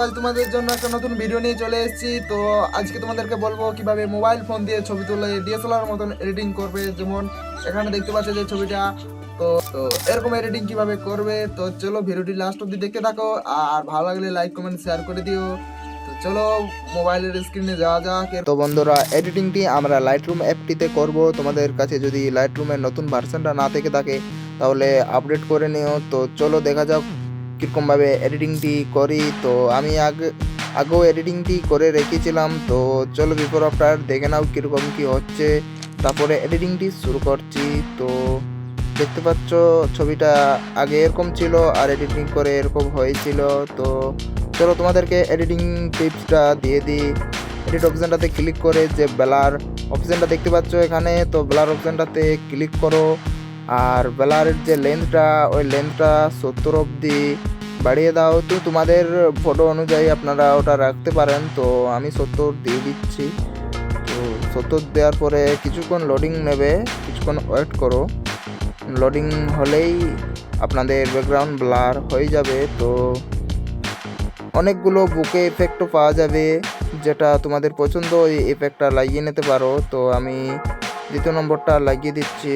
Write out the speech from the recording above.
আজ তোমাদের জন্য একটা নতুন ভিডিও নিয়ে চলে এসেছি। তো আজকে তোমাদেরকে বলবো কিভাবে মোবাইল ফোন দিয়ে ছবি তুলে ডিএসএলআর মতন এডিটিং করবে। যেমন এখানে দেখতে পাচ্ছ যে ছবিটা, তো তো এরকম এডিটিং কিভাবে করবে। তো চলো ভিডিওটি লাস্ট অব্দি দেখতে থাকো, আর ভালো লাগলে লাইক কমেন্ট শেয়ার করে দিও। তো চলো মোবাইলের স্ক্রিনে যাওয়া যাক। তো বন্ধুরা, এডিটিংটি আমরা লাইটরুম অ্যাপটিতে করব। তোমাদের কাছে যদি লাইটরুমের নতুন ভার্সনটা না থেকে থাকে তাহলে আপডেট করে নিও। তো চলো দেখা যাক কীরকমভাবে এডিটিংটি করি। তো আমি আগেও এডিটিংটি করে রেখেছিলাম। তো চলো বিফোর আফটার দেখে নাও কীরকম কী হচ্ছে, তারপরে এডিটিংটি শুরু করছি। তো দেখতে পাচ্ছ ছবিটা আগে এরকম ছিল আর এডিটিং করে এরকম হয়েছিল। তো চলো তোমাদেরকে এডিটিং টিপসটা দিয়ে দিই। এডিট অপশানটাতে ক্লিক করে যে ব্লার অপশানটা দেখতে পাচ্ছ এখানে, তো ব্লার অপশানটাতে ক্লিক করো। আর ব্লারের যে লেন্থটা, ওই লেন্থটা 70 অবধি বাড়িয়ে দাও। তো তোমাদের ফটো অনুযায়ী আপনারা ওটা রাখতে পারেন। তো আমি 70 দিয়ে দিচ্ছি। তো 70 দেওয়ার পরে কিছুক্ষণ লোডিং নেবে, কিছুক্ষণ ওয়েট করো। লোডিং হলেই আপনাদের ব্যাকগ্রাউন্ড ব্লার হয়ে যাবে। তো অনেকগুলো বুকে এফেক্টও পাওয়া যাবে, যেটা তোমাদের পছন্দ ওই এফেক্টটা লাগিয়ে নিতে পারো। তো আমি দ্বিতীয় নম্বরটা লাগিয়ে দিচ্ছি।